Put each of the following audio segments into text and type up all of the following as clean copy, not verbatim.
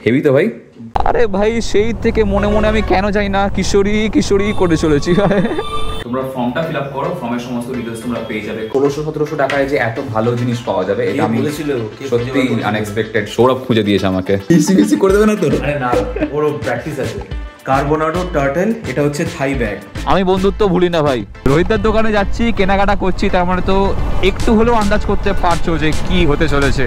Heavy তো ভাই। আরে ভাই সেই থেকে মনে মনে আমি কেন যাই না কিশোরী কিশোরী করে চলেছি। তোমরা ফর্মটা ফিল আপ করো, ফর্মের সমস্ত ডিটেইলস তোমরা পেয়ে যাবে। 1600-1700 টাকায় যে এত ভালো জিনিস পাওয়া যাবে এটা আমি বলেছিল, সত্যি আনএক্সপেক্টেড। সৌরভ খুঁজে দিয়েছে আমাকে। ইসি করে দেবে না তো? আরে না, ওর প্র্যাকটিস আছে। কার্বোনাডো টার্টেল, এটা হচ্ছে থাই ব্যাগ। আমি বন্ধুত্ব ভুলি না ভাই। রোহিতদার দোকানে যাচ্ছি, কেনাকাটা করছি, তার মানে তো একটু হলেও আন্দাজ করতে পারছো যে কি হতে চলেছে।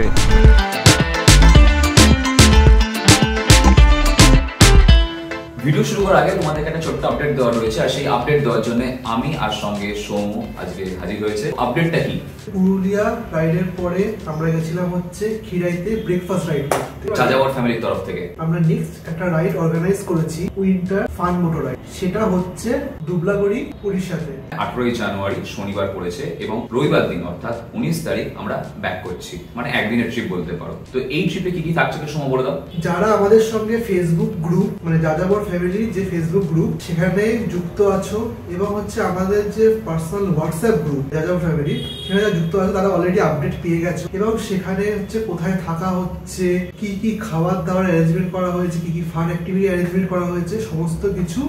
ভিডিও শুরু করার আগে তোমাদেরকে একটা ছোট্ট আপডেট দেওয়া রয়েছে, আর সেই আপডেট দেওয়ার জন্য আমি আর সঙ্গে সৌম্য আজকে হাজির হয়েছে। আপডেটটা কি? পুরুলিয়া রাইডের পরে আমরা গেছিলাম হচ্ছে খিরাইতে ব্রেকফাস্ট রাইড করতে, যাযাবর ফ্যামিলির তরফ থেকে। আমরা নেক্সট একটা রাইড অর্গানাইজ করেছি, উইন্টার ফান মোটর রাইড। সেটা হচ্ছে দুবলাগড়ি উড়িষ্যাতে। 18ই জানুয়ারি শনিবার পড়েছে এবং রবিবার দিন অর্থাৎ 19 তারিখ আমরা ব্যাক করছি, মানে একদিনের ট্রিপ বলতে পারো। তো এই ট্রিপে কি কি থাকছে সময় বলে দাও। যারা আমাদের সঙ্গে ফেসবুক গ্রুপ, মানে যাযাবর ফ্যামিলি যে ফেসবুক গ্রুপ, সেখানে যুক্ত আছো এবং হচ্ছে আমাদের যে পার্সোনাল হোয়াটসঅ্যাপ গ্রুপ যাযাবর ফ্যামিলি, সেখানে যারা যুক্ত আছে তারা অলরেডি আপডেট পেয়ে গেছে। এবং সেখানে হচ্ছে কোথায় থাকা হচ্ছে, কি কি খাবার দাবার অ্যারেঞ্জমেন্ট করা হয়েছে, কি কি ফান অ্যাক্টিভিটি অ্যারেঞ্জমেন্ট করা হয়েছে, সমস্ত কিছু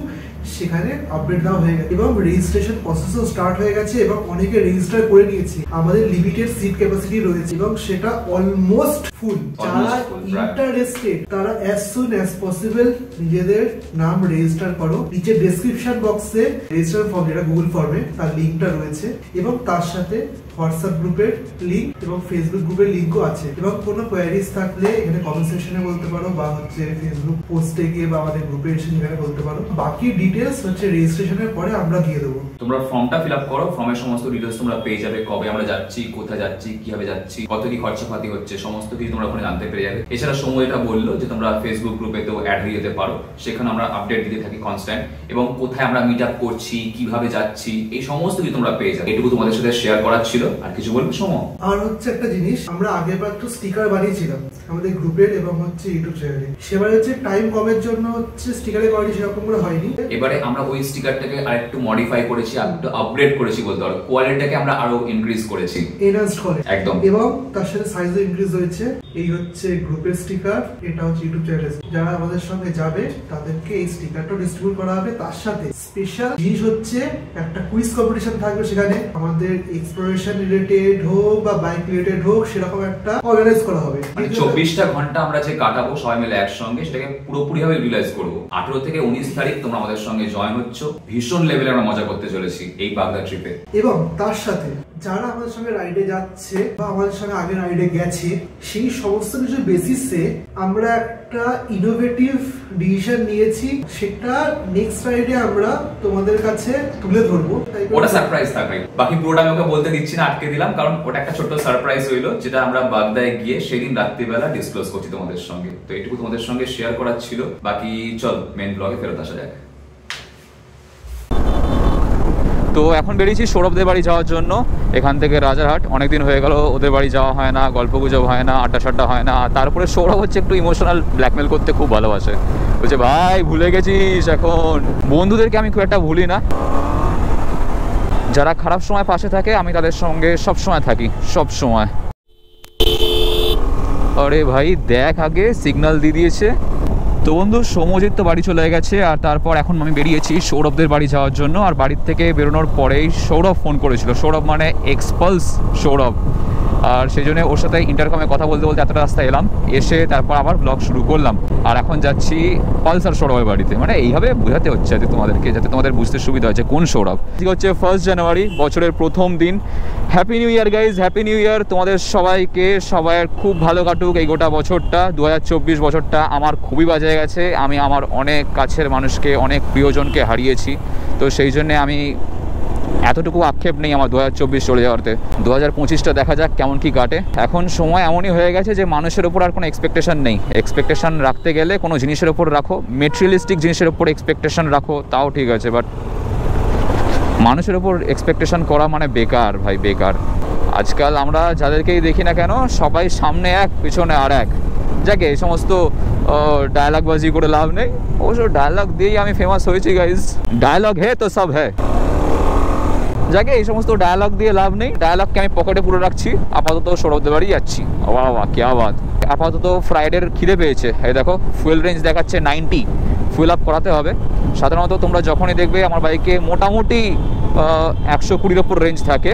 সেখানে আপডেট দেওয়া হয়ে গেছে। এবং রেজিস্ট্রেশন প্রসেসও স্টার্ট হয়ে গেছে এবং অনেকে রেজিস্টার করে নিয়েছে। আমাদের লিমিটেড সিট ক্যাপাসিটি রয়েছে এবং সেটা অলমোস্ট ফুল। যারা ইন্টারেস্টেড তারা অ্যাজ সুন অ্যাজ পসিবল নিজেদের নাম রেজিস্টার করো। নিচে ডেসক্রিপশন বক্সে রেজিস্টার ফর্ম, যেটা গুগল ফর্মে, তার লিঙ্কটা রয়েছে এবং তার সাথে হোয়াটসঅ্যাপ গ্রুপের লিঙ্ক এবং ফেসবুক গ্রুপের লিঙ্কও আছে। এবং কোনো কোয়ারিজ থাকলে এখানে কমেন্ট সেকশনে বলতে পারো বা হচ্ছে ফেসবুক পোস্টে গিয়ে বা আমাদের গ্রুপে এসে এখানে বলতে পারো। বাকি ডিটেলস হচ্ছে রেজিস্ট্রেশনের পরে আমরা দিয়ে দেবো। তোমরা ফর্মটা ফিল আপ করো, ফর্মের সমস্ত ডিটেলস তোমরা পেয়ে যাবে। কবে আমরা যাচ্ছি, কোথায় যাচ্ছি, কিভাবে যাচ্ছি, কত কি খরচাপাতি হচ্ছে, সমস্ত কিছু তোমরা ওখানে জানতে পেরে যাবে। এছাড়া সময় এটা বললো যে তোমরা ফেসবুক গ্রুপেতেও অ্যাড হয়ে যেতে পারো, সেখানে আমরা আপডেট দিতে থাকি কনস্ট্যান্ট। এবং কোথায় আমরা মিট আপ করছি, কিভাবে যাচ্ছি, এই সমস্ত কিছু তোমরা পেয়ে যাবে। এটুকু তোমাদের সাথে শেয়ার করার ছিল। আর কিছু বলবে সময়? আর হচ্ছে একটা জিনিস, আমরা আগেরবার একটু স্টিকার বানিয়েছিলাম আমাদের গ্রুপের এবং হচ্ছে ইউটিউব চ্যানেলে। সেবার হচ্ছে টাইম কমের জন্য হচ্ছে স্টিকারের কোয়ালিটি সেরকম করে হয়নি। এবারে আমরা ওই স্টিকারটাকে আরেকটু মডিফাই করেছি, একটু আপগ্রেড করেছি বলতে পারো। কোয়ালিটিটাকে আমরা আরো ইনক্রিজ করেছি, এনহান্স করে একদম। এবং তার সাথে সাইজও ইনক্রিজ হয়েছে। এই হচ্ছে গ্রুপের স্টিকার, এটা হচ্ছে ইউটিউব চ্যানেলে। যারা আমাদের সঙ্গে যাবে তাদেরকে এই স্টিকারটা ডিস্ট্রিবিউট করা হবে। তার সাথে স্পেশাল জিনিস হচ্ছে একটা কুইজ কম্পিটিশন থাকবে সেখানে। আমাদের এক্সপ্লোরেশন রিলেটেড হোক বা বাইক রিলেটেড হোক, সেরকম একটা অর্গানাইজ করা হবে। 24টা ঘন্টা আমরা যে কাটাবো সবাই মিলে একসঙ্গে, সেটাকে পুরোপুরি ভাবে রিয়েলাইজ করবো। 18 থেকে 19 তারিখ তোমরা আমাদের সঙ্গে জয়েন হচ্ছ। ভীষণ লেভেলে আমরা মজা করতে চলেছি এই বাগদা ট্রিপে। এবং তার সাথে যারা আমাদের সঙ্গে রাইডে যাচ্ছে বা আমাদের সঙ্গে আগে রাইডে গেছে, সেই সমস্ত কিছু বেসিসে আমরা একটা ইনোভেটিভ ডিসিশন নিয়েছি। সেটা নেক্সট রাইডে আমরা তোমাদের কাছে তুলে ধরবো। ওটা সারপ্রাইজ থাকবে, বাকি পুরোটা আমি ওকে বলতে দিচ্ছি না, আটকে দিলাম, কারণ ওটা একটা ছোট্ট সারপ্রাইজ হইলো, যেটা আমরা বাগদায় গিয়ে সেদিন রাত্রিবেলা ডিসক্লোজ করছি তোমাদের সঙ্গে। তো এটুকু তোমাদের সঙ্গে শেয়ার করার ছিল। বাকি চল মেইন ব্লগে ফেরত আসা যাক। তো এখন বেরিয়েছি সৌরভদের বাড়ি যাওয়ার জন্য। এখান থেকে রাজারহাট, অনেকদিন হয়ে গেল ওদের বাড়ি যাওয়া হয় না, গল্পগুজব হয় না, আড্ডা সাড্ডা হয় না। তারপরে সৌরভ হচ্ছে একটু ইমোশনাল ব্ল্যাকমেল করতে খুব ভালোবাসে। বলছে ভাই ভুলে গেছিস এখন। বন্ধুদেরকে আমি খুব একটা ভুলি না, যারা খারাপ সময় পাশে থাকে আমি তাদের সঙ্গে সব সময় থাকি, সব সময়। আরে ভাই দেখ, আগে সিগন্যাল দিয়ে দিয়েছে। তো বন্ধু সৌম্যজিৎ তো বাড়ি চলে গেছে, আর তারপর এখন আমি বেরিয়েছি সৌরভদের বাড়ি যাওয়ার জন্য। আর বাড়ির থেকে বেরোনোর পরেই সৌরভ ফোন করেছিল। সৌরভ মানে এক্সপালস সৌরভ। আর সেই জন্য ওর সাথে ইন্টারকমে কথা বলতে বলতে এতটা রাস্তা এলাম, এসে তারপর আবার ব্লগ শুরু করলাম। আর এখন যাচ্ছি পালসার সৌরভের বাড়িতে। মানে এইভাবে বোঝাতে হচ্ছে যাতে তোমাদেরকে, যাতে তোমাদের বুঝতে সুবিধা হচ্ছে কোন সৌরভ। হচ্ছে 1 জানুয়ারি, বছরের প্রথম দিন। হ্যাপি নিউ ইয়ার গাইজ, হ্যাপি নিউ ইয়ার তোমাদের সবাইকে। সবাইয়ের খুব ভালো কাটুক এই গোটা বছরটা। 2024 বছরটা আমার খুবই বাজে গেছে। আমি আমার অনেক কাছের মানুষকে, অনেক প্রিয়জনকে হারিয়েছি। তো সেই জন্যে আমি এতটুকু আক্ষেপ নেই আমার 2024 চলে যাওয়াতে। 2025টা দেখা যাক কেমন কি কাটে। এখন সময় এমনই হয়ে গেছে যে মানুষের ওপর আর কোনো এক্সপেকটেশন নেই। এক্সপেকটেশন রাখতে গেলে কোনো জিনিসের ওপর রাখো, মেটেরিয়ালিস্টিক জিনিসের ওপর এক্সপেকটেশন রাখো, তাও ঠিক আছে, বাট মানুষের ওপর এক্সপেকটেশন করা মানে বেকার ভাই, বেকার। আজকাল আমরা যাদেরকেই দেখি না কেন, সবাই সামনে এক পিছনে আর এক। যাকে এই সমস্ত ডায়লগবাজি করে লাভ নেই। অবশ্য ডায়লগ দিয়েই আমি ফেমাস হয়েছি গাইজ। ডায়লগ হে তো সব হ্যাঁ। যাকে এই সমস্ত ডায়লগ দিয়ে লাভ নেই। ডায়লগকে আমি পকেটে পুরো রাখছি। আপাতত সৌরভদের বাড়ি যাচ্ছি। বাবা কে বাত। আপাতত ফ্রাইডের খিদে পেয়েছে। এই দেখো ফুয়েল রেঞ্জ দেখাচ্ছে 90, ফুয়েল আপ করাতে হবে। সাধারণত তোমরা যখনই দেখবে আমার বাইকে মোটামুটি 120-এর ওপর রেঞ্জ থাকে,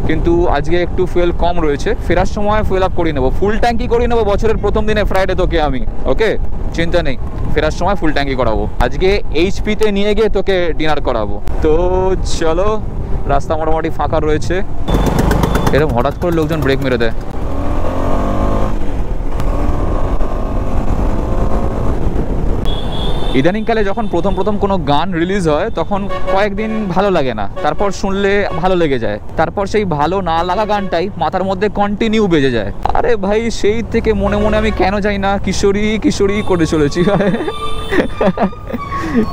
কিন্তু আজকে একটু ফুয়েল কম রয়েছে। ফেরার সময় ফুয়েল আপ করিয়ে নেবো, ফুল ট্যাঙ্কি করিয়ে নেবো বছরের প্রথম দিনে ফ্রাইডে তোকে আমি, ওকে চিন্তা নেই। ফেরার সময় ফুল ট্যাঙ্কি করাবো, আজকে এইচপিতে নিয়ে গিয়ে তোকে ডিনার করাবো। তো চলো, রাস্তা মোটামুটি ফাঁকা রয়েছে। এরকম হঠাৎ করে লোকজন ব্রেক মেরে দেয়। ইদানিংকালে যখন প্রথম প্রথম কোনো গান রিলিজ হয় তখন কয়েকদিন ভালো লাগে না, তারপর শুনলে ভালো লেগে যায়, তারপর সেই ভালো না লাগা গানটাই মাথার মধ্যে কন্টিনিউ বেজে যায়। আরে ভাই, সেই থেকে মনে মনে আমি কেন যাই না কিশোরী কিশোরী করে চলেছি।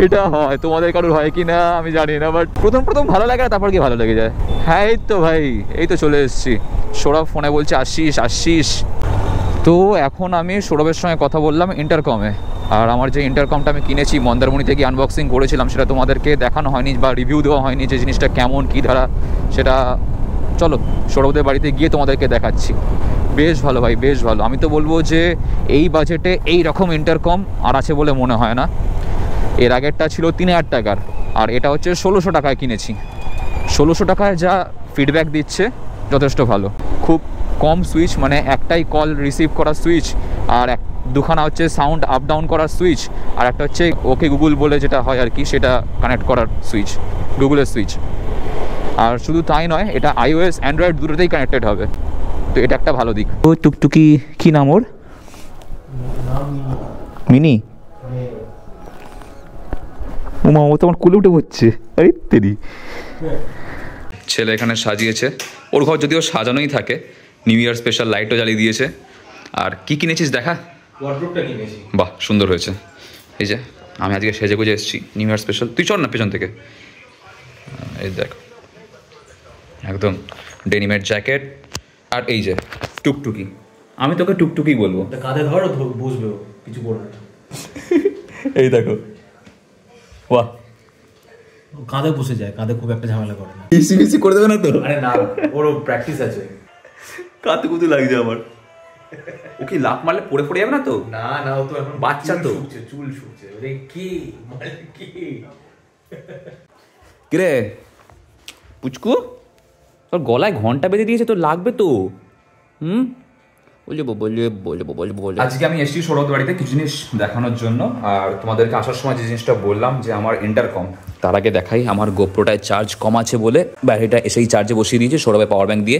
এটা হয়, তোমাদের কারোর হয় কি না আমি জানি না, বাট প্রথম প্রথম ভালো লাগে না, তারপর কি ভালো লেগে যায়। হ্যাঁ এই তো ভাই, এই তো চলে এসেছি। সৌরভ ফোনে বলছে আসিস আসিস। তো এখন আমি সৌরভের সঙ্গে কথা বললাম ইন্টারকমে। আর আমার যে ইন্টারকমটা আমি কিনেছি মন্দারমণিতে গিয়ে আনবক্সিং করেছিলাম, সেটা তোমাদেরকে দেখানো হয়নি বা রিভিউ দেওয়া হয়নি যে জিনিসটা কেমন কী ধারা, সেটা চলো সৌরভদের বাড়িতে গিয়ে তোমাদেরকে দেখাচ্ছি। বেশ ভালো ভাই, বেশ ভালো। আমি তো বলবো যে এই বাজেটে এই রকম ইন্টারকম আর আছে বলে মনে হয় না। এর আগেরটা ছিল 3000 টাকার, আর এটা হচ্ছে 1600 টাকায় কিনেছি। 1600 টাকায় যা ফিডব্যাক দিচ্ছে যথেষ্ট ভালো। খুব কম সুইচ, মানে একটাই কল রিসিভ করার সুইচ, আর দুখানা হচ্ছে সাউন্ড আপ ডাউন করার সুইচ, আর একটা হচ্ছে ওকে গুগল বলে যেটা হয় আর কি, সেটা কানেক্ট করার সুইচ, গুগলের সুইচ। আর শুধু তাই নয়, এটা iOS অ্যান্ড্রয়েড দুটোতেই কানেক্টেড হবে, তো এটা একটা ভালো দিক। ও টুকটুকি কি নাম ওর? মিনি। উমা, ও তোমার কুলে উঠে পড়ছে। আরে তেরি, ছেলে এখানে সাজিয়েছে। ওর ঘর যদিও সাজানোই থাকে, নিউ ইয়ার স্পেশাল লাইটও জ্বালিয়ে দিয়েছে। আর কি কিনেছিস দেখা? ওয়ার্ডরোবটা কিনেছি। বাহ, সুন্দর হয়েছে। এই যে আমি আজকে সেজে গুজে এসেছি নিউ ইয়ার স্পেশাল। তুই চল না পেছন থেকে, এই দেখ একদম ডেনিমের জ্যাকেট। আর এই যে টুকটুকি, আমি তোকে টুকটুকি বলবো। কাঁধে ধরো, বসবে, কিছু করবে না। এই দেখো, বাহ, কাঁধে বসে যায়, কাঁধে খুব একটা ঝামেলা করে না। ইসি মিসি করে দেবে না তো? আরে না, ওরও প্র্যাকটিস আছে। কাঁদতে কুতু লাগছে আমার। ও কি লাফ মারলে পড়ে পড়ে যাবে না তো? না না, ও তো এখন বাচ্চা তো, চুল শুকছে। আরে কি মানে কি কিরে পুচকু, তোর গলায় ঘন্টা বেঁধে দিয়েছে, তোর লাগবে তো। বলবো। আজকে আমি এসেছি সৌরভ বাড়িতে কিছু জিনিস দেখানোর জন্য, আর তোমাদেরকে আসার সময় যে জিনিসটা বললাম যে আমার ইন্টারকম, তার আগে দেখাই আমার গোপ্রোটায় চার্জ কম আছে বলে ব্যাটারিটা এসেই চার্জে বসিয়ে দিয়েছে সৌরভের পাওয়ার ব্যাংক দিয়ে।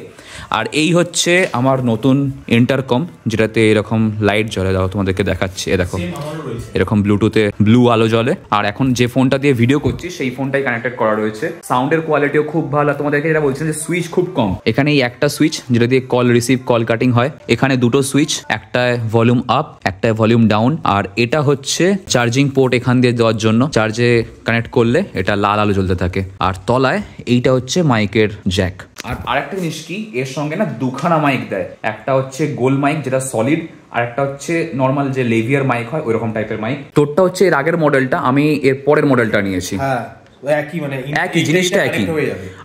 আর এই হচ্ছে আমার নতুন ইন্টারকম, যেটাতে এরকম লাইট জ্বলে। দাও তোমাদেরকে দেখাচ্ছি, এ দেখো এরকম ব্লুটুথে ব্লু আলো জ্বলে। আর এখন যে ফোনটা দিয়ে ভিডিও করছি সেই ফোনটাই কানেক্টেড করা রয়েছে। সাউন্ডের কোয়ালিটিও খুব ভালো। তোমাদেরকে যেটা বলছেন যে সুইচ খুব কম, এখানে এই একটা সুইচ যেটা দিয়ে কল রিসিভ কল কাটিং হয়। এখানে দুটো সুইচ, একটায় ভলিউম আপ একটায় ভলিউম ডাউন। আর এটা হচ্ছে চার্জিং পোর্ট, এখান দিয়ে দেওয়ার জন্য চার্জে কানেক্ট করলে এটা লাল আলো জ্বলতে থাকে। আর তলায় এইটা হচ্ছে মাইকের জ্যাক। আর আরেকটা জিনিস কি, এর সঙ্গে না দুখানা মাইক দেয়। একটা হচ্ছে গোল মাইক যেটা সলিড, আর একটা হচ্ছে নর্মাল যে লেভিয়ার মাইক হয় ওইরকম টাইপের মাইক। তোরটা হচ্ছে এর আগের মডেলটা, আমি এর পরের মডেলটা নিয়েছি। একই, মানে একই জিনিসটা একই।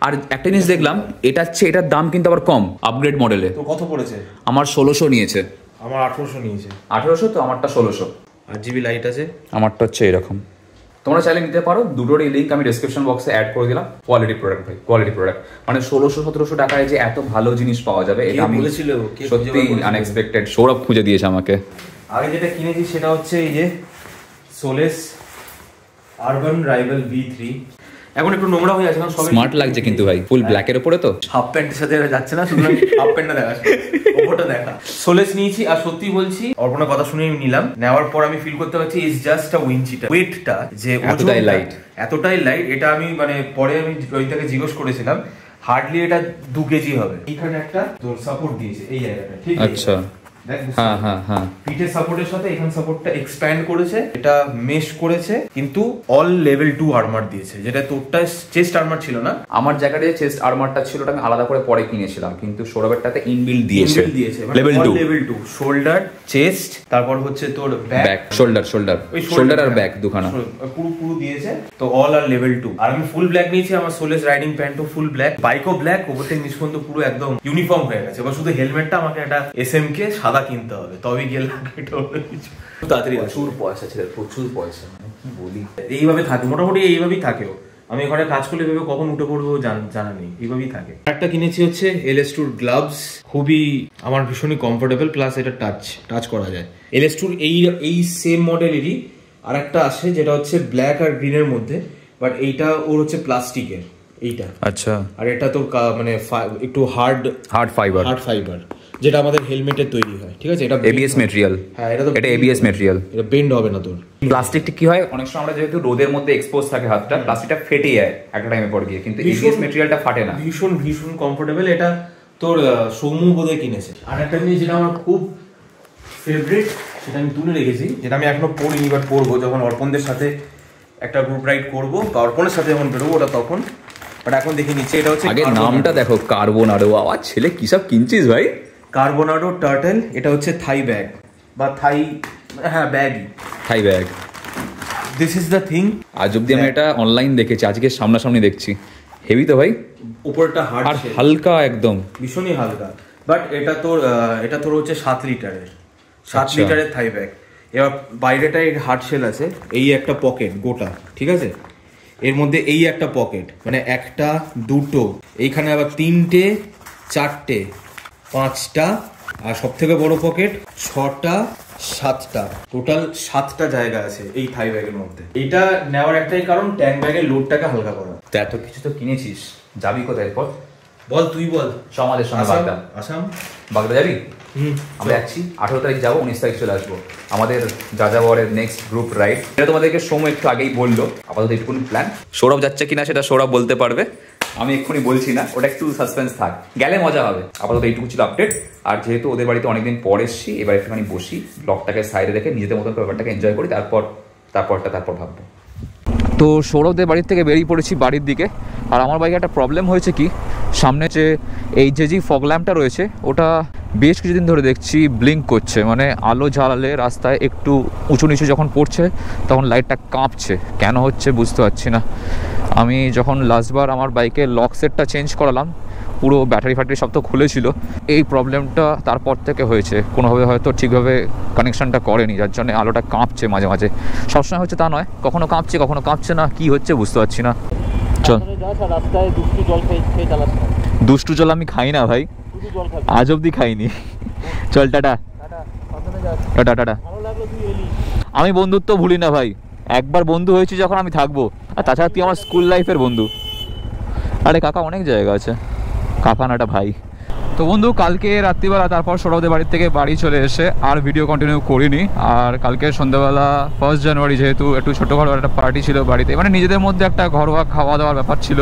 আর একটা জিনিস দেখলাম, এটা হচ্ছে এটার দাম কিন্তু আবার কম আপগ্রেড মডেলে। তো কত পড়েছে? আমার 1600 নিয়েছে। আমার 1800 নিয়েছে। 1800? তো আমারটা 1600। 8GB লাইট আছে। আমারটা হচ্ছে এরকম। তোমরা চাইলে নিতে পারো, দুটোরই লিঙ্ক আমি ডেসক্রিপশন বক্সে অ্যাড করে দিলাম। কোয়ালিটি প্রোডাক্ট ভাই, কোয়ালিটি প্রোডাক্ট। মানে 1600-1700 টাকায় যে এত ভালো জিনিস পাওয়া যাবে, এটা আমি সত্যি আনএক্সপেক্টেড। সৌরভ খুঁজে দিয়েছে আমাকে। আগে যেটা কিনেছি সেটা হচ্ছে এই যে সোলেস আরবান রাইভাল V3। এখন একটু নোংরা হয়ে আছে, কারণ সব স্মার্ট লাগছে কিন্তু ভাই, ফুল ব্ল্যাক এর উপরে তো। হাফ প্যান্টের সাথে যাচ্ছে না, শুধু হাফ প্যান্টটা দেখা, ওপরটা দেখা। সোলেস নিয়েছি, আর সত্যি বলছি অর্পণের কথা শুনে নিলাম। নেওয়ার পর আমি ফিল করতে পারছি ইজ জাস্ট আ উইঞ্চিটা, ওয়েটটা যে এতটাই লাইট। এটা আমি মানে পরে আমি ওইটাকে জিজ্ঞেস করেছিলাম, হার্ডলি এটা 2 কেজি হবে। এখানে একটা সাপোর্ট দিয়েছে এই জায়গাটা, ঠিক আছে? আচ্ছা, পিঠের সাপোর্টের সাথে এখানে সাপোর্টটা এক্সপ্যান্ড করেছে, এটা মেশ করেছে, কিন্তু অল লেভেল 2 আর্মার দিয়েছে, যেটা তোরটা চেস্ট আর্মার ছিল না। আমার জায়গায় যে চেস্ট আর্মারটা ছিল ওটা আমি আলাদা করে পরে কিনেছিলাম, কিন্তু সৌরভেরটাতে ইনবিল্ট দিয়েছে লেভেল 2 শোল্ডার, চেস্ট, তারপর হচ্ছে তোর ব্যাক, শোল্ডার আর ব্যাক দুখানা পুরো দিয়েছে। তো অল আর লেভেল 2। আর আমি ফুল ব্ল্যাক নিয়েছি, আমার সোলেস রাইডিং প্যান্টও ফুল ব্ল্যাক, বাইকও ব্ল্যাক, ওপর থেকে নিচ পর্যন্ত পুরো একদম ইউনিফর্ম হয়ে গেছে। এবার শুধু হেলমেটটা আমাকে একটা SMK সাদা কিনতে হবে, তবেই গেলে এটা অন্য কিছু তাড়াতাড়ি। প্রচুর পয়সা ছিল, প্রচুর পয়সা, মানে কি বলি। এইভাবে থাকে মোটামুটি, এইভাবেই থাকেও। আমি এখানে কাজ করলে ভেবে কখন উঠে পড়বো জানা নেই, এইভাবেই থাকে। একটা কিনেছি হচ্ছে LS2 গ্লাভস, খুবই আমার ভীষণই কমফোর্টেবল, প্লাস এটা টাচ করা যায়। LS2 এই সেম মডেলেরই আর একটা আসে যেটা হচ্ছে ব্ল্যাক আর গ্রিনের মধ্যে, বাট এইটা ওর হচ্ছে প্লাস্টিকের এইটা। আচ্ছা। আর এটা তোর মানে একটু হার্ড ফাইবার, যেটা আমাদের হেলমেটের তৈরি হয়, ঠিক আছে? এটা ABS ম্যাটেরিয়াল। হ্যাঁ, এটা তো ABS ম্যাটেরিয়াল, এটা বেন্ড হবে না তোর। প্লাস্টিকটা কি হয়, অনেক সময় আমরা যেহেতু রোদের মধ্যে এক্সপোজ থাকে হাতটা, প্লাস্টিকটা ফেটে যায় একটা টাইমে পর গিয়ে, কিন্তু ABS ম্যাটেরিয়ালটা ফাটে না। ভীষণ কমফোর্টেবল। এটা তোর সৌম্য বোধহয় কিনেছে। আর একটা জিনিস যেটা আমার খুব ফেভারিট, সেটা আমি তুলে রেখেছি, যেটা আমি এখনো পড়িনি, বাট পড়বো যখন অর্পণদের সাথে একটা গ্রুপ রাইড করবো, বা অর্পণের সাথে যখন বেরোবো ওটা তখন। বাট এখন দেখে নিচ্ছে, এটা হচ্ছে আগে নামটা দেখো, কার্বোনাডো। আবার ছেলে কি সব কিনছিস ভাই? Carbonado turtle. এটা হচ্ছে থাই ব্যাগ বা thigh bag. This is the thing. আজ অব্দি আমি এটা অনলাইন দেখেছি, আজকে সামনাসামনি দেখছি। হেভি তো ভাই, উপরটা হার্ড আর হালকা, একদম ভীষণই হালকা। বাট এটা তোর হচ্ছে 7 লিটারের থাই ব্যাগ। এবার বাইরেটাই হার্ড শেল আছে, এই একটা পকেট গোটা, ঠিক আছে? এর মধ্যে এই একটা পকেট, মানে একটা, দুটো, এইখানে আবার 3টে, 4টে, 5টা, আর সব থেকে বড় পকেট 6টা, 7টা, টোটাল 7টা জায়গা আছে এই থাই ব্যাগের মধ্যে। এইটা নেওয়ার একটাই কারণ, ট্যাঙ্ক ব্যাগের লোডটাকে হালকা করা। তো এত কিছু তো কিনেছিস, যাবি কোথায় এরপর? বল, তুই বল। আমাদের সঙ্গে আসাম বাগদা যাবি? আমরা যাচ্ছি 18 তারিখ যাবো, 19 তারিখ চলে আসবো। আমাদের যাযাবরের নেক্সট গ্রুপ রাইড, এটা তোমাদেরকে সোম একটু আগেই বললো। আপাতত একটুকুনি প্ল্যান। সৌরভ যাচ্ছে কিনা সেটা সৌরভ বলতে পারবে, আমি এক্ষুনি বলছি না, ওটা একটু সাসপেন্স থাক, গেলে মজা হবে। আপাতত এইটুকু ছিল আপডেট। আর যেহেতু ওদের বাড়িতে অনেকদিন পর এসছি, এবার একটুখানি বসি, ব্লগটাকে সাইডে রেখে নিজেদের মতন ব্যাপারটাকে এনজয় করি, তারপর ভাববো। তো সৌরভদের বাড়ির থেকে বেরিয়ে পড়েছি বাড়ির দিকে। আর আমার বাইকে একটা প্রবলেম হয়েছে কি, সামনে যে এই যে ফগ ল্যাম্পটা রয়েছে, ওটা বেশ কিছুদিন ধরে দেখছি ব্লিঙ্ক করছে, মানে আলো জ্বালালে রাস্তায় একটু উঁচু নিচু যখন পড়ছে তখন লাইটটা কাঁপছে। কেন হচ্ছে বুঝতে পারছি না। আমি যখন লাস্টবার আমার বাইকে লক সেটটা চেঞ্জ করালাম, পুরো ব্যাটারি সব তো খুলেছিল, এই প্রবলেমটা তারপর থেকে হয়েছে। কোনোভাবে হয়তো ঠিকভাবে কানেকশানটা করেনি, যার জন্য আলোটা কাঁপছে মাঝে মাঝে। সবসময় হচ্ছে তা নয়, কখনো কাঁপছে কখনো কাঁপছে না, কি হচ্ছে বুঝতে পারছি না। চল, দুষ্টু জল আমি খাই না ভাই, আজ অব্দি খাইনি। চল, টাটা। আমি বন্ধুত্ব ভুলি না ভাই, একবার বন্ধু হয়েছি যখন আমি থাকবো। আর তাছাড়া তুই আমার স্কুল লাইফের বন্ধু। আরে কাকা, অনেক জায়গা আছে, কাকা নাটা ভাই। তো বন্ধু, কালকে রাত্রিবেলা তারপর সৌরভদের বাড়ির থেকে বাড়ি চলে এসে আর ভিডিও কন্টিনিউ করিনি। আর কালকে সন্ধ্যাবেলা 1 জানুয়ারি, যেহেতু একটু ছোটোখাটো একটা পার্টি ছিল বাড়িতে, মানে নিজেদের মধ্যে একটা ঘরোয়া খাওয়া দাওয়ার ব্যাপার ছিল,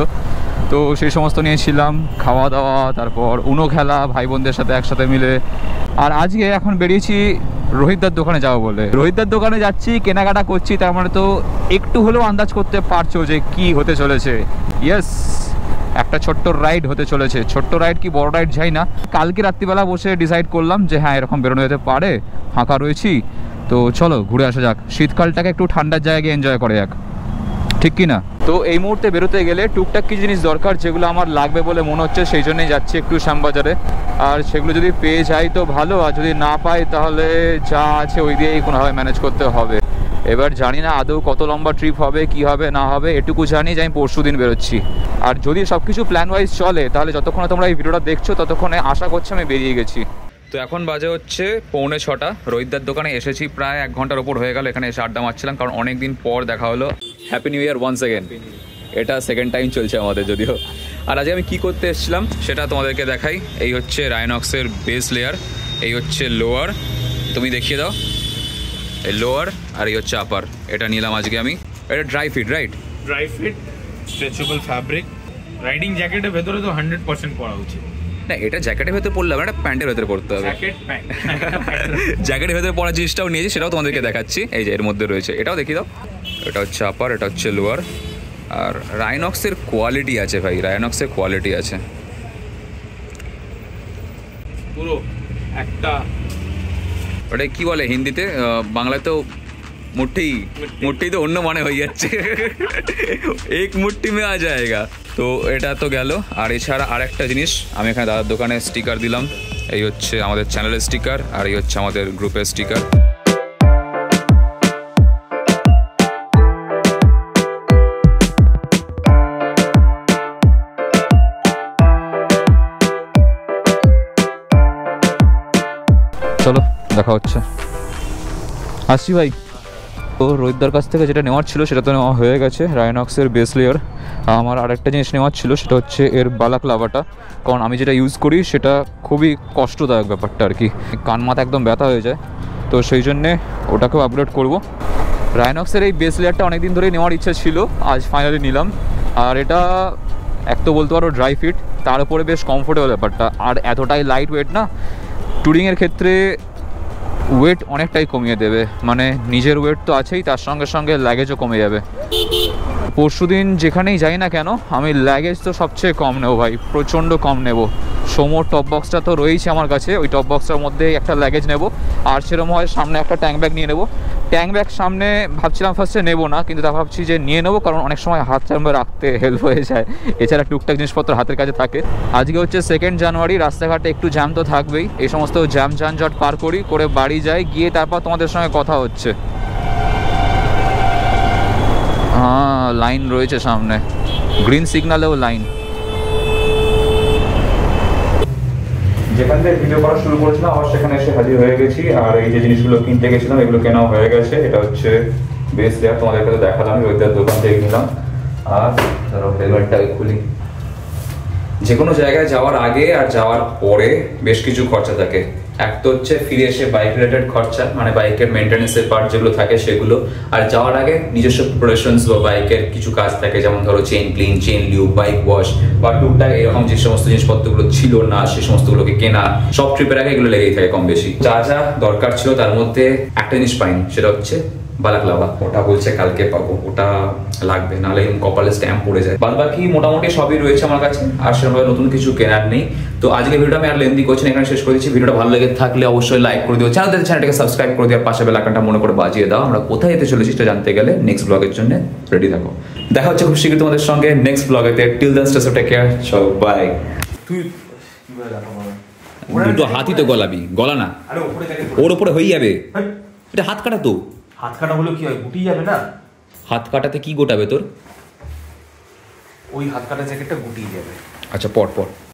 তো সেই সমস্ত নিয়েছিলাম, খাওয়া দাওয়া, তারপর উনো খেলা ভাই বোনদের সাথে একসাথে মিলে। আর আজকে এখন বেরিয়েছি রোহিতদার দোকানে যাবো বলে। রোহিতদার দোকানে যাচ্ছি, কেনাকাটা করছি, তার মানে তো একটু হলেও আন্দাজ করতে পারছো যে কি হতে চলেছে। ইয়েস, একটা ছোট্ট রাইড হতে চলেছে। ছোট্ট রাইড কি বড় রাইড যাই না, কালকে রাত্রিবেলা বসে ডিসাইড করলাম যে হ্যাঁ, এরকম বেরোনো যেতে পারে, ফাঁকা রয়েছি, তো চলো ঘুরে আসা যাক। শীতকালটাকে একটু ঠান্ডার জায়গায় এনজয় করে যাক, ঠিক কি না? তো এই মুহূর্তে বেরোতে গেলে টুকটাক কি জিনিস দরকার, যেগুলো আমার লাগবে বলে মনে হচ্ছে, সেই জন্যই যাচ্ছি একটু শ্যামবাজারে। আর সেগুলো যদি পেয়ে যাই তো ভালো, আর যদি না পাই তাহলে যা আছে ওই দিয়েই কোনোভাবে ম্যানেজ করতে হবে। এবার জানি না আদৌ কত লম্বা ট্রিপ হবে, কি হবে না হবে, এটুকু জানি যে আমি পরশু দিন বেরোচ্ছি। আর যদি সব কিছু প্ল্যান ওয়াইজ চলে, তাহলে যতক্ষণে তোমরা এই ভিডিওটা দেখছো ততক্ষণে আশা করছি আমি বেরিয়ে গেছি। তো এখন বাজে হচ্ছে 5:45। রোহিতদার দোকানে এসেছি, প্রায় 1 ঘন্টার ওপর হয়ে গেল এখানে এসে আড্ডা মারছিলাম, কারণ অনেক দিন পর দেখা হলো। Happy new year once again. এটা সেকেন্ড টাইম চলছে আমাদের যদিও। আর আজকে আমি কি করতে এসেছিলাম সেটা তোমাদেরকে দেখাই। এই হচ্ছে রাইনক্সের বেস লেয়ার, এই হচ্ছে লোয়ার, তুমি দেখিয়ে দাও, এই লোয়ার, আর এই হচ্ছে আপার। এটা নিলাম আজকে আমি। এটা dry fit, right? Dry fit, stretchable fabric. Riding জ্যাকেটের ভেতরে তো 100% পরা উচিত। না, এটা জ্যাকেটের ভেতরে পরলে হবে না, এটা প্যান্টের ভেতরে পরতে হবে। জ্যাকেটের ভেতরে পরা জিনিসটাও নিয়েছি, সেটাও তোমাদেরকে দেখাচ্ছি। এই যে এর মধ্যে রয়েছে, এটাও দেখিয়ে দাও। এটা হচ্ছে আপার, এটা হচ্ছে লোয়ার। আর রাইনক্সের কোয়ালিটি আছে ভাই, রাইনক্সের কোয়ালিটি আছে পুরো একটা। ওটা কি বলে হিন্দিতে, বাংলায় তো মুঠি তো অন্য মানে হয়ে যাচ্ছে, এক মুঠি মে আ যায়গা। তো এটা তো গেল। আর এছাড়া আর একটা জিনিস, আমি এখানে দাদার দোকানে স্টিকার দিলাম, এই হচ্ছে আমাদের চ্যানেলের স্টিকার আর এই হচ্ছে আমাদের গ্রুপের স্টিকার। চলো দেখা হচ্ছে, আসছি ভাই। তো রোহিতদার কাছ থেকে যেটা নেওয়ার ছিল সেটা তো নেওয়া হয়ে গেছে, রাইনক্সের বেস লেয়ার। আমার আরেকটা জিনিস নেওয়ার ছিল, সেটা হচ্ছে এর বালাক্লাভাটা, কারণ আমি যেটা ইউজ করি সেটা খুবই কষ্টদায়ক ব্যাপারটা আর কি, কান মাথা একদম ব্যথা হয়ে যায়, তো সেই জন্যে ওটাকেও আপগ্রেড করব। রাইনক্সের এই বেস লেয়ারটা অনেকদিন ধরেই নেওয়ার ইচ্ছা ছিল, আজ ফাইনালি নিলাম। আর এটা এক তো বলতে পারো ড্রাই ফিট, তার উপরে বেশ কমফোর্টেবল ব্যাপারটা, আর এতটাই লাইট ওয়েট না, ট্যুরিংয়ের ক্ষেত্রে ওয়েট অনেকটাই কমিয়ে দেবে, মানে নিজের ওয়েট তো আছেই, তার সঙ্গে সঙ্গে লাগেজও কমে যাবে। পরশুদিন যেখানেই যাই না কেন আমি লাগেজ তো সবচেয়ে কম নেবো ভাই, প্রচণ্ড কম নেব। সোমোর টপ বক্সটা তো রয়েছে আমার কাছে, ওই টপ বক্সটার মধ্যে একটা লাগেজ নেব, আর সেরকম হয় সামনে একটা ট্যাঙ্ক ব্যাগ নিয়ে নেব। ট্যাঙ্ক ব্যাগ সামনে ভাবছিলাম ফার্স্টে নেবো না, কিন্তু তা ভাবছি যে নিয়ে নেবো, কারণ অনেক সময় হাত চাম্বে রাখতে হেল্প হয়ে যায়, এছাড়া টুকটাক জিনিসপত্র হাতের কাছে থাকে। আজকে হচ্ছে 2 জানুয়ারি, রাস্তাঘাটে একটু জ্যাম তো থাকবেই, এই সমস্ত জ্যাম যানজট পার করে বাড়ি যাই, গিয়ে তারপর তোমাদের সঙ্গে কথা হচ্ছে। হ্যাঁ লাইন রয়েছে সামনে, গ্রিন সিগন্যালেও লাইন। যেখান থেকে ভিডিও করা শুরু করেছিলাম আবার সেখানে এসে হাজির হয়ে গেছি, আর এই যে জিনিসগুলো কিনতে গেছিলাম এগুলো কেনাও হয়ে গেছে। এটা হচ্ছে বেস লেয়ার, তোমাদেরকে তো দেখালাম, রোহিতদার দোকান থেকে কিনলাম। আর ধরো হেলমেটটাকে খুলি। যে কোনো জায়গায় যাওয়ার আগে আর যাওয়ার পরে বেশ কিছু খরচা থাকে। এক তো হচ্ছে ফিরে এসে বাইক রিলেটেড খরচা, মানে বাইকের মেনটেন্যান্সের পার্ট যেগুলো থাকে সেগুলো, আর যাওয়ার আগে নিজস্ব প্রিপারেশনস বা বাইকের কিছু কাজ থাকে, যেমন ধরো chain clean, chain lube, bike wash বা টুকটাক এরকম যে সমস্ত জিনিসপত্রগুলো ছিল না সে সমস্তগুলোকে কেনা। সব ট্রিপের আগে এগুলো লেগেই থাকে কম বেশি। যা যা দরকার ছিল তার মধ্যে একটা জিনিস পাইনি, সেটা হচ্ছে বালাক্লাভা। ওটা বলছে কালকে পাবো, ওটা লাগবে, নাহলে কপালে স্ট্যাম্প পড়ে যায়। বাদ বাকি মোটামুটি সবই রয়েছে আমার কাছে, আর সেরকম নতুন কিছু কেনার নেই। তো আজকে ভিডিওটা আমি আর লেন্দি করছি না, এখানে শেষ করে দিচ্ছি। ভিডিওটা ভালো লেগে থাকলে অবশ্যই লাইক করে দিও, চ্যানেলটাকে সাবস্ক্রাইব করে দিও, পাশে বেল আইকনটা মনে করে বাজিয়ে দাও। আমরা কোথায় যেতে চলেছি সেটা জানতে গেলে নেক্সট ব্লগের জন্য রেডি থাকো। দেখা হচ্ছে খুব শীঘ্রই তোমাদের সঙ্গে নেক্সট ব্লগেতে। Till then stay safe, take care, চলো বাই। তুই দুটো হাতই তো গলাবি, গলা না, ওর উপরে হয়ে যাবে। এটা হাত কাটা তো, হাত কাটা হলো কি হয়, গুটি যাবে না? হাত কাটাতে কি গোটাবে তোর? ওই হাত কাটা জ্যাকেটটা গুটিয়ে যাবে। আচ্ছা পর